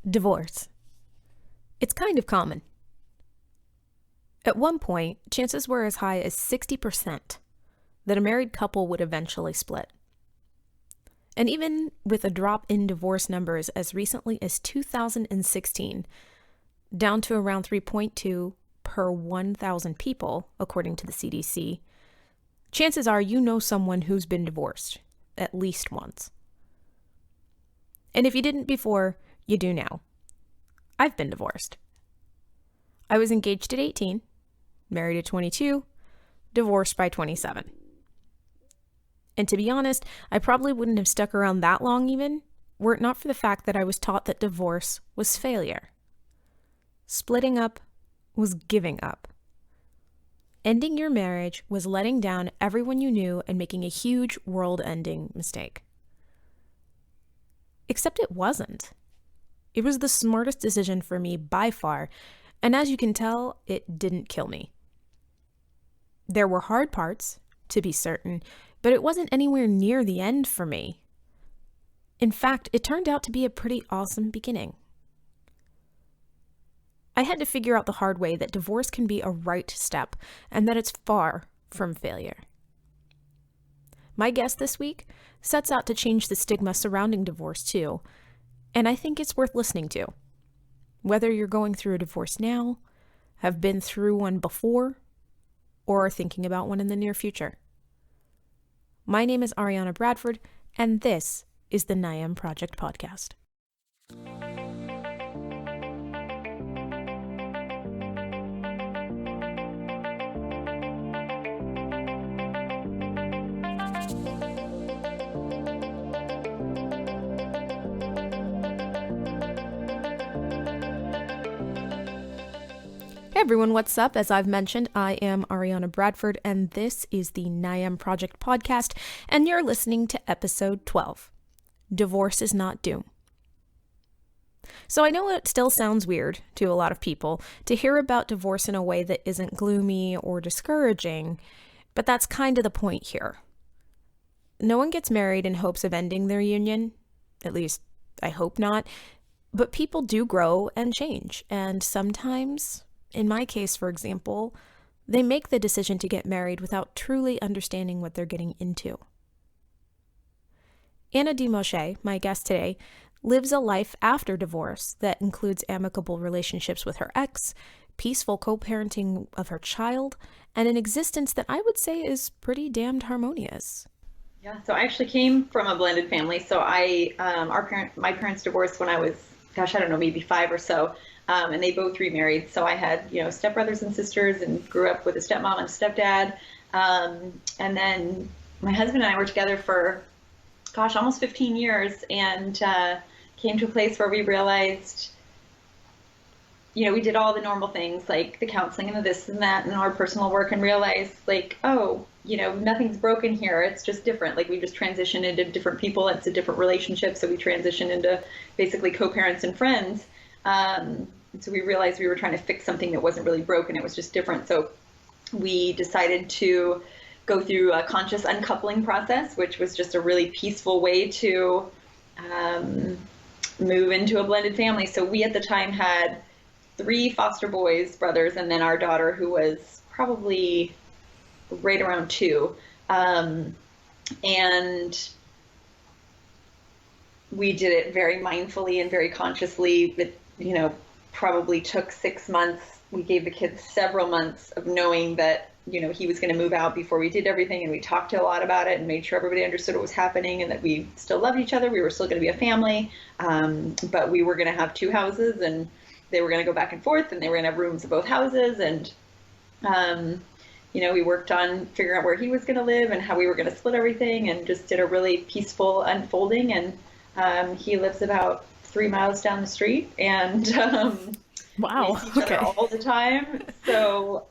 Divorce. It's kind of common. At one point, chances were as high as 60% that a married couple would eventually split. And even with a drop in divorce numbers as recently as 2016, down to around 3.2 per 1,000 people, according to the CDC, chances are you know someone who's been divorced at least once. And if you didn't before, you do now. I've been divorced. I was engaged at 18, married at 22, divorced by 27. And to be honest, I probably wouldn't have stuck around that long even, were it not for the fact that I was taught that divorce was failure. Splitting up was giving up. Ending your marriage was letting down everyone you knew and making a huge world-ending mistake. Except it wasn't. It was the smartest decision for me by far, and as you can tell, it didn't kill me. There were hard parts, to be certain, but it wasn't anywhere near the end for me. In fact, it turned out to be a pretty awesome beginning. I had to figure out the hard way that divorce can be a right step and that it's far from failure. My guest this week sets out to change the stigma surrounding divorce too, and I think it's worth listening to. Whether you're going through a divorce now, have been through one before, or are thinking about one in the near future. My name is Ariana Bradford, and this is the NYAM Project Podcast. Hey everyone, what's up? As I've mentioned, I am Ariana Bradford, and this is the NYAM Project Podcast, and you're listening to episode 12, Divorce is Not Doom. So I know it still sounds weird to a lot of people to hear about divorce in a way that isn't gloomy or discouraging, but that's kind of the point here. No one gets married in hopes of ending their union, at least I hope not, but people do grow and change, and sometimes, in my case, for example, they make the decision to get married without truly understanding what they're getting into. Anna Demouchet, my guest today, lives a life after divorce that includes amicable relationships with her ex, peaceful co-parenting of her child, and an existence that I would say is pretty damned harmonious. Yeah, so I actually came from a blended family. So my parents divorced when I was, I don't know, maybe 5 or so. And they both remarried. So I had, stepbrothers and sisters and grew up with a stepmom and stepdad. And then my husband and I were together for, almost 15 years and came to a place where we realized, we did all the normal things like the counseling and the this and that and our personal work and realized nothing's broken here. It's just different. Like we just transitioned into different people. It's a different relationship. So we transitioned into basically co-parents and friends. So we realized we were trying to fix something that wasn't really broken. It was just different. So we decided to go through a conscious uncoupling process, which was just a really peaceful way to move into a blended family. So we at the time had 3 foster boys, brothers, and then our daughter, who was probably right around 2. And we did it very mindfully and very consciously. It, probably took 6 months. We gave the kids several months of knowing that, he was going to move out before we did everything. And we talked a lot about it and made sure everybody understood what was happening and that we still loved each other. We were still going to be a family. But we were going to have 2 houses and they were going to go back and forth and they were going to have rooms in both houses. And, we worked on figuring out where he was going to live and how we were going to split everything and just did a really peaceful unfolding. And he lives about 3 miles down the street and wow. We see each other all the time. So,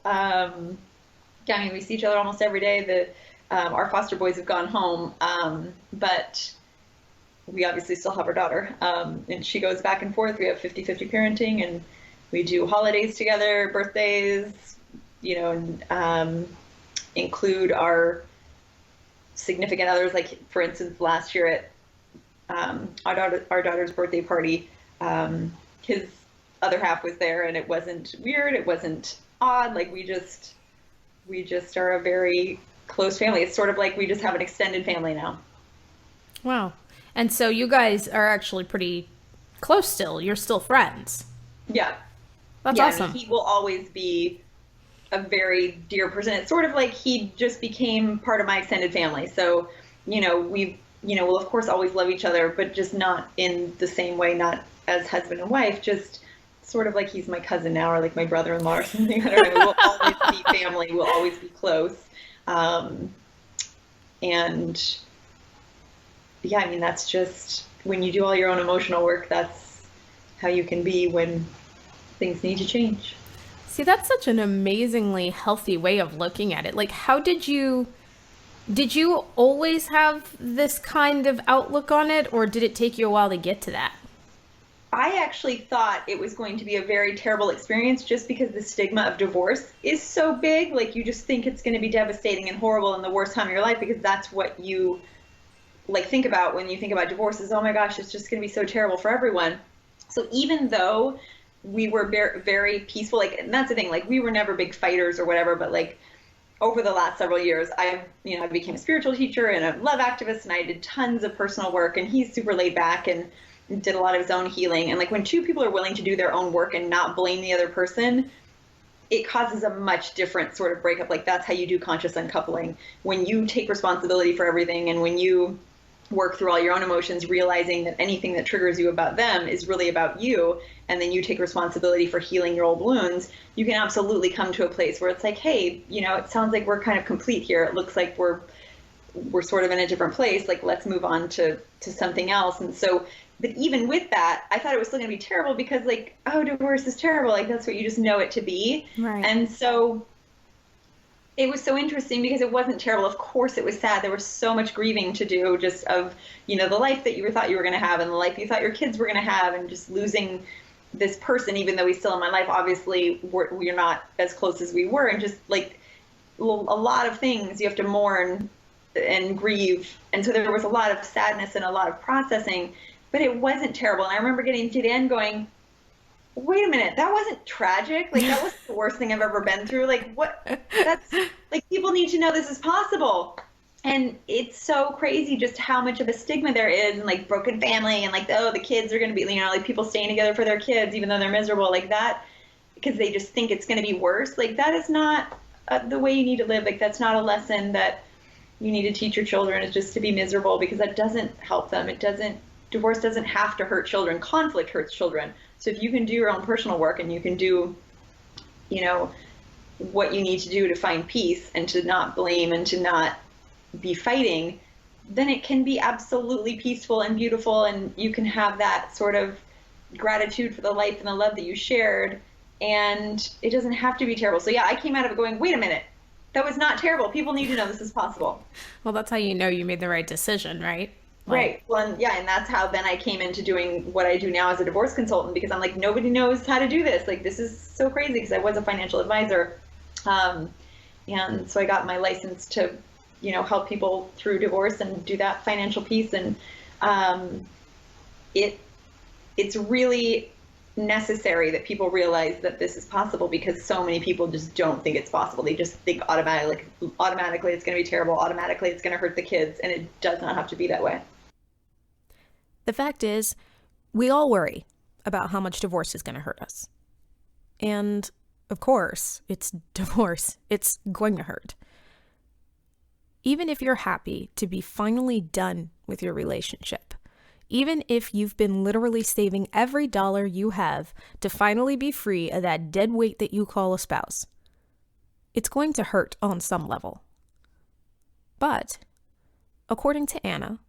we see each other almost every day. Our foster boys have gone home, but we obviously still have our daughter. And she goes back and forth. We have 50-50 parenting and we do holidays together, birthdays, and include our significant others. Like, for instance, last year at our daughter's birthday party, his other half was there, and it wasn't weird. It wasn't odd. Like we just are a very close family. It's sort of like we just have an extended family now. Wow. And so you guys are actually pretty close still. You're still friends. Yeah. That's Yeah. awesome. I mean, he will always be a very dear person. It's sort of like he just became part of my extended family. So, we'll of course always love each other, but just not in the same way, not as husband and wife, just sort of like he's my cousin now or like my brother-in-law or something. I don't know. We'll always be family. We'll always be close. And yeah, I mean, that's just when you do all your own emotional work, that's how you can be when things need to change. See, that's such an amazingly healthy way of looking at it. Like, how did you always have this kind of outlook on it, or did it take you a while to get to that? I actually thought it was going to be a very terrible experience just because the stigma of divorce is so big. Like, you just think it's going to be devastating and horrible and the worst time of your life because that's what you like think about when you think about divorce is, oh my gosh, it's just going to be so terrible for everyone. So even though we were very, very peaceful, like, and that's the thing, like, we were never big fighters or whatever, but like over the last several years, I became a spiritual teacher and a love activist, and I did tons of personal work, and he's super laid back and did a lot of his own healing. And like when two people are willing to do their own work and not blame the other person, it causes a much different sort of breakup. Like that's how you do conscious uncoupling. When you take responsibility for everything and when you work through all your own emotions, realizing that anything that triggers you about them is really about you, and then you take responsibility for healing your old wounds, you can absolutely come to a place where it's like, hey, it sounds like we're kind of complete here. It looks like we're sort of in a different place. Like, let's move on to something else. And so, but even with that, I thought it was still going to be terrible because like, oh, divorce is terrible. Like that's what you just know it to be. Right. And so it was so interesting because it wasn't terrible. Of course it was sad. There was so much grieving to do just of, the life that you thought you were going to have and the life you thought your kids were going to have and just losing this person, even though he's still in my life. Obviously, we're not as close as we were. And just like a lot of things you have to mourn and grieve. And so there was a lot of sadness and a lot of processing, but it wasn't terrible. And I remember getting to the end going, wait a minute, that wasn't tragic. Like that was the worst thing I've ever been through. Like what, that's like, people need to know this is possible. And it's so crazy just how much of a stigma there is and like broken family and like, oh, the kids are going to be, like people staying together for their kids, even though they're miserable like that, because they just think it's going to be worse. Like that is not the way you need to live. Like that's not a lesson that you need to teach your children, is just to be miserable, because that doesn't help them. Divorce doesn't have to hurt children. Conflict hurts children. So if you can do your own personal work and you can do, what you need to do to find peace and to not blame and to not be fighting, then it can be absolutely peaceful and beautiful, and you can have that sort of gratitude for the life and the love that you shared, and it doesn't have to be terrible. So yeah, I came out of it going, wait a minute, that was not terrible. People need to know this is possible. Well, that's how you know you made the right decision, right? Right. Well, and that's how then I came into doing what I do now as a divorce consultant, because I'm like, nobody knows how to do this. Like, this is so crazy, because I was a financial advisor. And so I got my license to, help people through divorce and do that financial piece. And it's really necessary that people realize that this is possible, because so many people just don't think it's possible. They just think automatically it's going to be terrible. Automatically it's going to hurt the kids. And it does not have to be that way. The fact is, we all worry about how much divorce is going to hurt us. And of course, it's divorce. It's going to hurt. Even if you're happy to be finally done with your relationship, even if you've been literally saving every dollar you have to finally be free of that dead weight that you call a spouse, it's going to hurt on some level. But, according to Anna,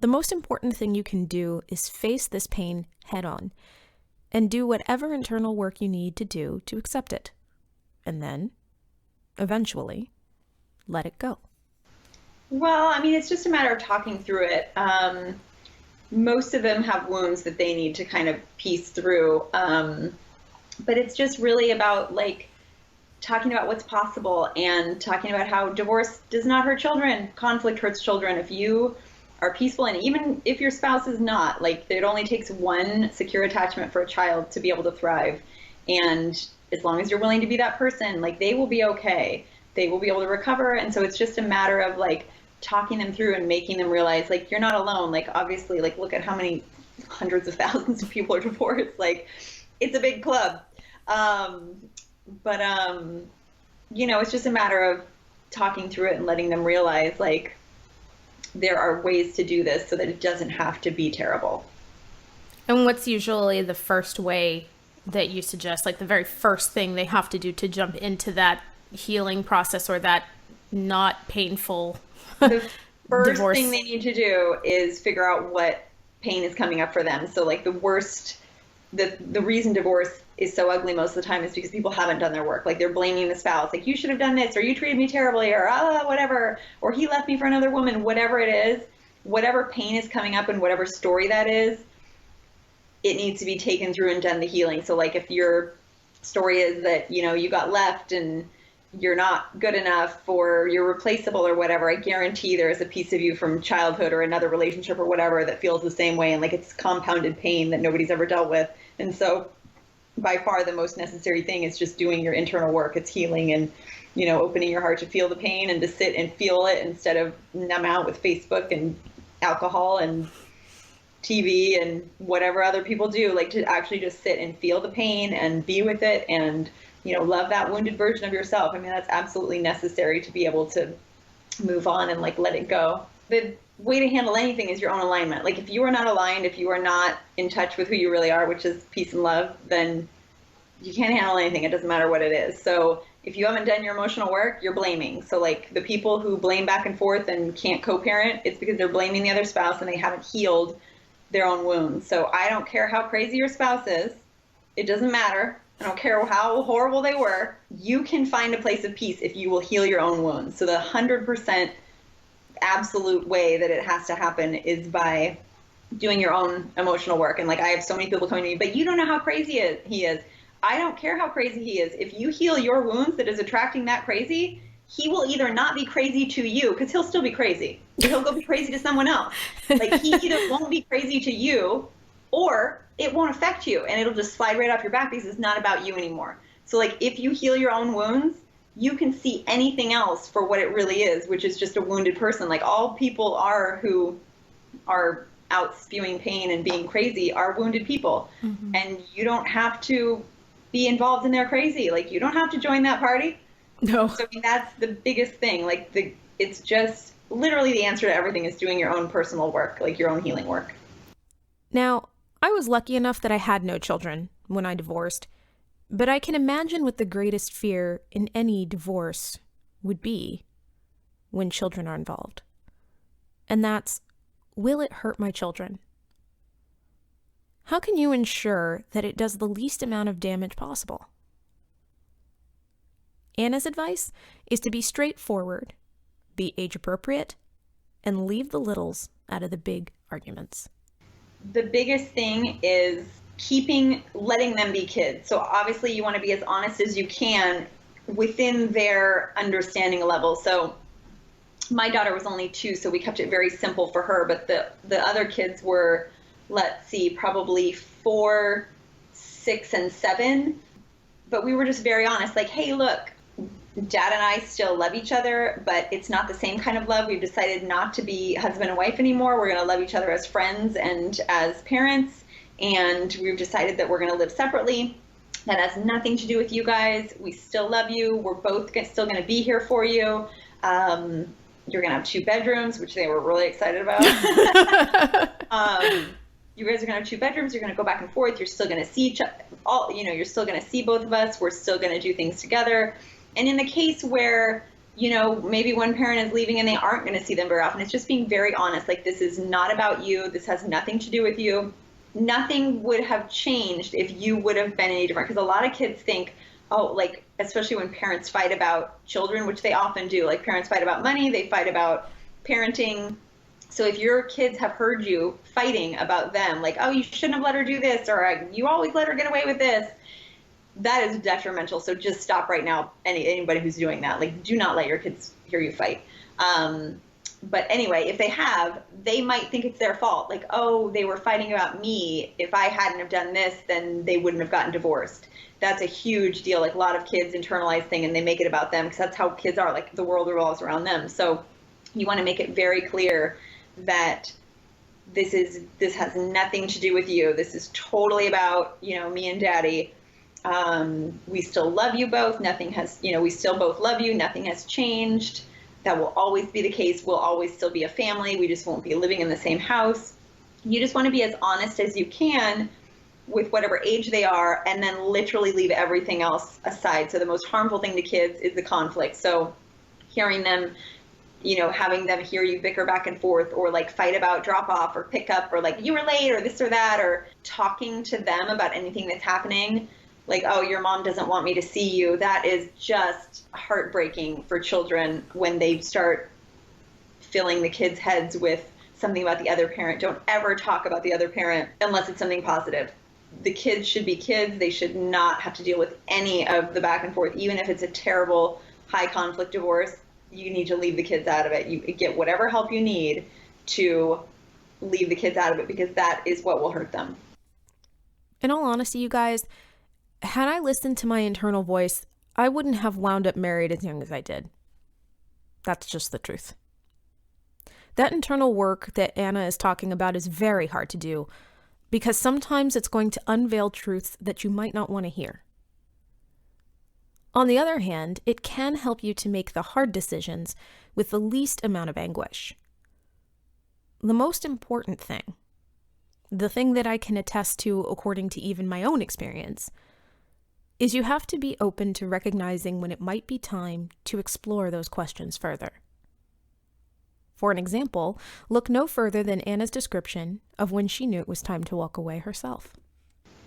the most important thing you can do is face this pain head on and do whatever internal work you need to do to accept it. And then, eventually, let it go. Well, I mean, it's just a matter of talking through it. Most of them have wounds that they need to kind of piece through. But it's just really about like talking about what's possible and talking about how divorce does not hurt children. Conflict hurts children. If you are peaceful. And even if your spouse is not, like, it only takes one secure attachment for a child to be able to thrive. And as long as you're willing to be that person, like, they will be okay. They will be able to recover. And so it's just a matter of like talking them through and making them realize, like, you're not alone. Like, obviously, like, look at how many hundreds of thousands of people are divorced. Like, it's a big club. But it's just a matter of talking through it and letting them realize, like, there are ways to do this so that it doesn't have to be terrible. And what's usually the first way that you suggest, like the very first thing they have to do to jump into that healing process or that not painful The first divorce? thing they need to do is figure out what pain is coming up for them. So like the reason divorce is so ugly most of the time is because people haven't done their work. Like, they're blaming the spouse, like, you should have done this, or you treated me terribly, or whatever, or he left me for another woman. Whatever it is, whatever pain is coming up and whatever story that is, it needs to be taken through and done the healing. So like, if your story is that, you got left and you're not good enough or you're replaceable or whatever, I guarantee there's a piece of you from childhood or another relationship or whatever that feels the same way. And like, it's compounded pain that nobody's ever dealt with. And so by far the most necessary thing is just doing your internal work. It's healing and, opening your heart to feel the pain and to sit and feel it instead of numb out with Facebook and alcohol and TV and whatever other people do. Like, to actually just sit and feel the pain and be with it and, love that wounded version of yourself. I mean, that's absolutely necessary to be able to move on and like let it go. The way to handle anything is your own alignment. Like, if you are not aligned, if you are not in touch with who you really are, which is peace and love, then you can't handle anything. It doesn't matter what it is. So if you haven't done your emotional work, you're blaming. So like, the people who blame back and forth and can't co-parent, it's because they're blaming the other spouse and they haven't healed their own wounds. So I don't care how crazy your spouse is. It doesn't matter. I don't care how horrible they were. You can find a place of peace if you will heal your own wounds. So the 100% absolute way that it has to happen is by doing your own emotional work. And like, I have so many people coming to me, but you don't know how crazy he is. I don't care how crazy he is. If you heal your wounds that is attracting that crazy, he will either not be crazy to you, because he'll still be crazy. He'll go be crazy to someone else. Like, he either won't be crazy to you, or it won't affect you, and it'll just slide right off your back because it's not about you anymore. So like, if you heal your own wounds, you can see anything else for what it really is, which is just a wounded person. Like, all people are who are out spewing pain and being crazy are wounded people. Mm-hmm. And you don't have to be involved in their crazy. Like, you don't have to join that party. No. So I mean, that's the biggest thing. Like, it's just literally the answer to everything is doing your own personal work, like your own healing work. Now, I was lucky enough that I had no children when I divorced, but I can imagine what the greatest fear in any divorce would be when children are involved. And that's, will it hurt my children? How can you ensure that it does the least amount of damage possible? Anna's advice is to be straightforward, be age appropriate, and leave the littles out of the big arguments. The biggest thing is letting them be kids. So obviously you want to be as honest as you can within their understanding level. So my daughter was only 2, so we kept it very simple for her, but the other kids were, let's see, probably 4, 6, and 7. But we were just very honest, like, hey, look, Dad and I still love each other, but it's not the same kind of love. We've decided not to be husband and wife anymore. We're going to love each other as friends and as parents. And we've decided that we're going to live separately. That has nothing to do with you guys. We still love you. We're both still going to be here for you. You're going to have 2 bedrooms, which they were really excited about. You guys are going to have 2 bedrooms. You're going to go back and forth. You're still going to see each other. You're still going to see both of us. We're still going to do things together. And in the case where, maybe one parent is leaving and they aren't going to see them very often, it's just being very honest. Like, this is not about you. This has nothing to do with you. Nothing would have changed if you would have been any different. Because a lot of kids think, especially when parents fight about children, which they often do. Like, parents fight about money. They fight about parenting. So if your kids have heard you fighting about them, like, oh, you shouldn't have let her do this, or you always let her get away with this, that is detrimental. So just stop right now. Anybody who's doing that, like, do not let your kids hear you fight. But anyway, if they have, they might think it's their fault. Like, oh, they were fighting about me. If I hadn't have done this, then they wouldn't have gotten divorced. That's a huge deal. Like a lot of kids internalize things and they make it about them because that's how kids are. Like the world revolves around them. So you want to make it very clear that this has nothing to do with you. This is totally about, me and daddy. We still love you both. Nothing has, we still both love you. Nothing has changed. That will always be the case. We'll always still be a family. We just won't be living in the same house. You just want to be as honest as you can with whatever age they are, and then literally leave everything else aside. So the most harmful thing to kids is the conflict. So hearing them, having them hear you bicker back and forth or like fight about drop off or pick up or like you were late or this or that, or talking to them about anything that's happening. Like, oh, your mom doesn't want me to see you. That is just heartbreaking for children when they start filling the kids' heads with something about the other parent. Don't ever talk about the other parent unless it's something positive. The kids should be kids. They should not have to deal with any of the back and forth. Even if it's a terrible high conflict divorce, you need to leave the kids out of it. You get whatever help you need to leave the kids out of it because that is what will hurt them. In all honesty, you guys, had I listened to my internal voice, I wouldn't have wound up married as young as I did. That's just the truth. That internal work that Anna is talking about is very hard to do because sometimes it's going to unveil truths that you might not want to hear. On the other hand, it can help you to make the hard decisions with the least amount of anguish. The most important thing, the thing that I can attest to according to even my own experience, is you have to be open to recognizing when it might be time to explore those questions further. For an example, look no further than Anna's description of when she knew it was time to walk away herself.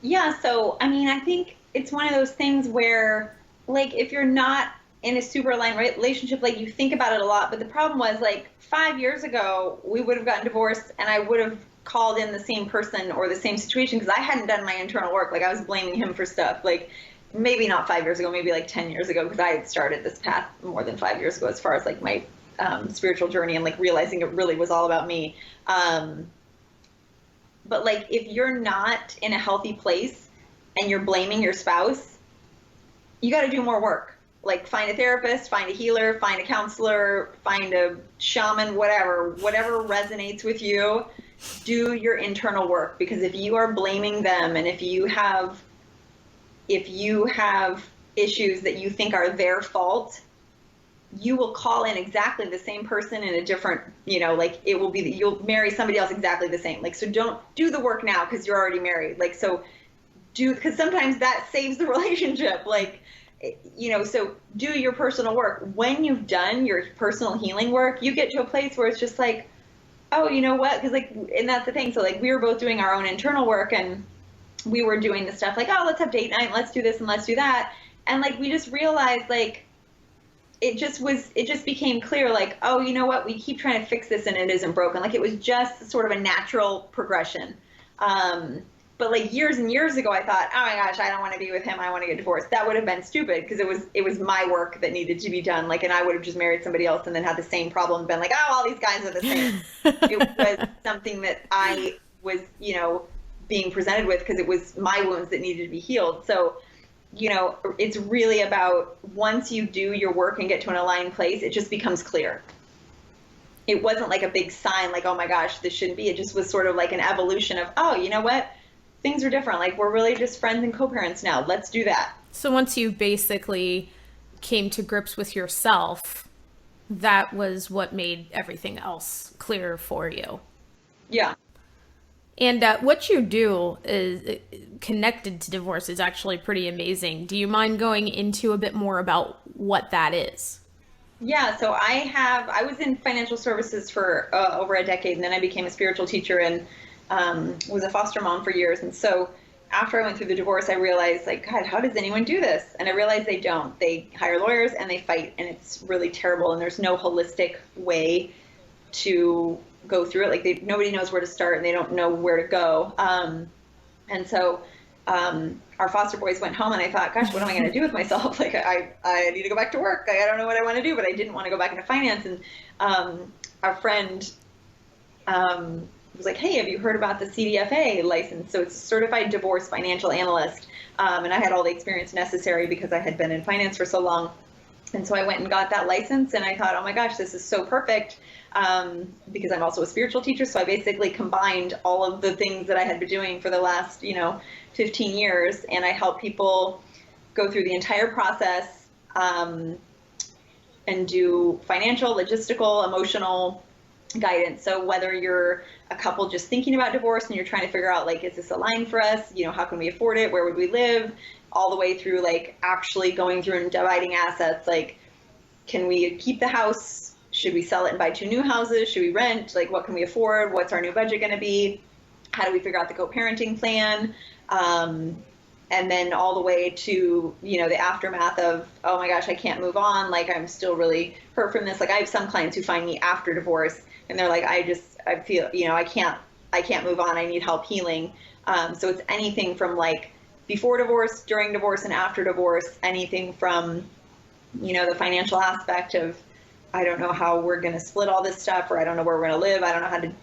Yeah, so, I think it's one of those things where, like, if you're not in a super aligned relationship, like, you think about it a lot, but the problem was, like, 5 years ago, we would have gotten divorced, and I would have called in the same person or the same situation because I hadn't done my internal work. Like, I was blaming him for stuff. Like, maybe not 5 years ago, maybe like 10 years ago, because I had started this path more than 5 years ago as far as like my spiritual journey and like realizing it really was all about me. But like if you're not in a healthy place and you're blaming your spouse, you got to do more work. Like find a therapist, find a healer, find a counselor, find a shaman, whatever resonates with you. Do your internal work, because if you are blaming them and if you have issues that you think are their fault, you will call in exactly the same person in a different, like it will be that you'll marry somebody else exactly the same. Like, so don't do the work now because you're already married. Like, so because sometimes that saves the relationship. Like, so do your personal work. When you've done your personal healing work, you get to a place where it's just like, oh, you know what? Because like, and that's the thing. So like we were both doing our own internal work and we were doing the stuff like, oh, let's have date night, let's do this and let's do that. And like, we just realized like, it just became clear like, oh, you know what? We keep trying to fix this and it isn't broken. Like it was just sort of a natural progression. But like years and years ago, I thought, oh my gosh, I don't want to be with him. I want to get divorced. That would have been stupid because it was my work that needed to be done. Like, and I would have just married somebody else and then had the same problem and been like, oh, all these guys are the same. It was something that I was, being presented with because it was my wounds that needed to be healed. So, it's really about once you do your work and get to an aligned place, it just becomes clear. It wasn't like a big sign like, oh my gosh, this shouldn't be. It just was sort of like an evolution of, oh, you know what? Things are different. Like we're really just friends and co-parents now. Let's do that. So once you basically came to grips with yourself, that was what made everything else clear for you. Yeah. And what you do is connected to divorce is actually pretty amazing. Do you mind going into a bit more about what that is? Yeah, so I was in financial services for over a decade, and then I became a spiritual teacher and was a foster mom for years. And so after I went through the divorce, I realized, like, God, how does anyone do this? And I realized they don't. They hire lawyers and they fight, and it's really terrible, and there's no holistic way to go through it. Like nobody knows where to start and they don't know where to go. And so our foster boys went home and I thought, gosh, what am I going to do with myself? Like I need to go back to work. I don't know what I want to do, but I didn't want to go back into finance. And our friend was like, hey, have you heard about the CDFA license? So it's a certified divorce financial analyst. And I had all the experience necessary because I had been in finance for so long. And so I went and got that license, and I thought, oh my gosh, this is so perfect, because I'm also a spiritual teacher. So I basically combined all of the things that I had been doing for the last, 15 years, and I help people go through the entire process, and do financial, logistical, emotional guidance. So whether you're a couple just thinking about divorce and you're trying to figure out, like, is this a line for us? How can we afford it? Where would we live? All the way through, like, actually going through and dividing assets. Like, can we keep the house? Should we sell it and buy 2 new houses? Should we rent? Like, what can we afford? What's our new budget going to be? How do we figure out the co-parenting plan? And then all the way to, the aftermath of, oh my gosh, I can't move on. Like, I'm still really hurt from this. Like, I have some clients who find me after divorce and they're like, I feel, I can't move on. I need help healing. So it's anything from, like, before divorce, during divorce, and after divorce, anything from, the financial aspect of, I don't know how we're going to split all this stuff, or I don't know where we're going to live. I don't know how to,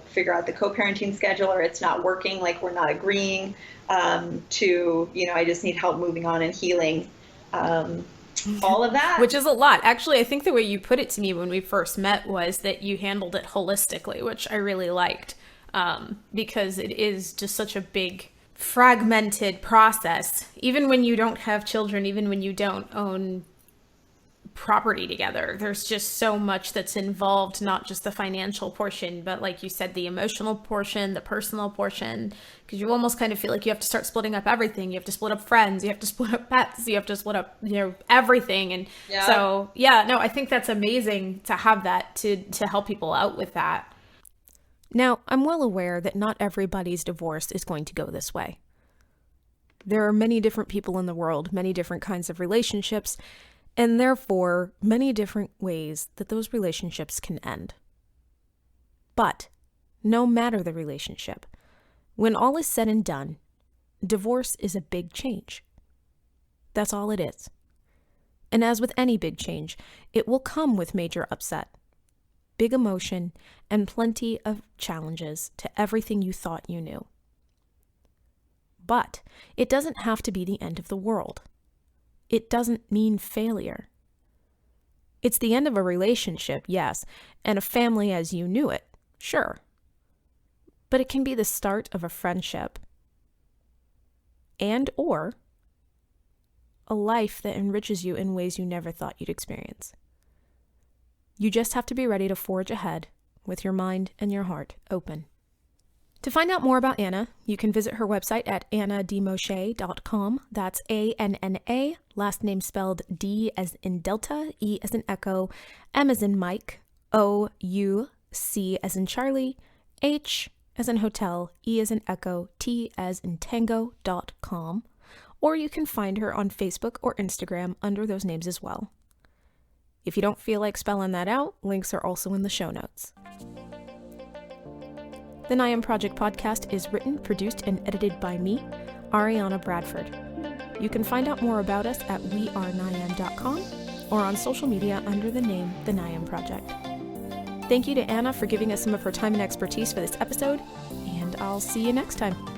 figure out the co-parenting schedule, or it's not working, like we're not agreeing, to, I just need help moving on and healing. All of that. Which is a lot. Actually, I think the way you put it to me when we first met was that you handled it holistically, which I really liked, because it is just such a big, fragmented process. Even when you don't have children, even when you don't own property together, there's just so much that's involved, not just the financial portion, but, like you said, the emotional portion, the personal portion, because you almost kind of feel like you have to start splitting up everything. You have to split up friends, you have to split up pets, you have to split up, everything. And so, I think that's amazing to have that, to help people out with that. Now, I'm well aware that not everybody's divorce is going to go this way. There are many different people in the world, many different kinds of relationships, and therefore many different ways that those relationships can end. But no matter the relationship, when all is said and done, divorce is a big change. That's all it is. And as with any big change, it will come with major upset, big emotion, and plenty of challenges to everything you thought you knew. But it doesn't have to be the end of the world. It doesn't mean failure. It's the end of a relationship, yes, and a family as you knew it, sure. But it can be the start of a friendship and or a life that enriches you in ways you never thought you'd experience. You just have to be ready to forge ahead with your mind and your heart open. To find out more about Anna, you can visit her website at annademouchet.com. That's A-N-N-A, last name spelled D as in Delta, E as in Echo, M as in Mike, O-U, C as in Charlie, H as in Hotel, E as in Echo, T as in Tango.com. Or you can find her on Facebook or Instagram under those names as well. If you don't feel like spelling that out, links are also in the show notes. The NYAM Project podcast is written, produced, and edited by me, Ariana Bradford. You can find out more about us at wearenyam.com or on social media under the name The NYAM Project. Thank you to Anna for giving us some of her time and expertise for this episode, and I'll see you next time.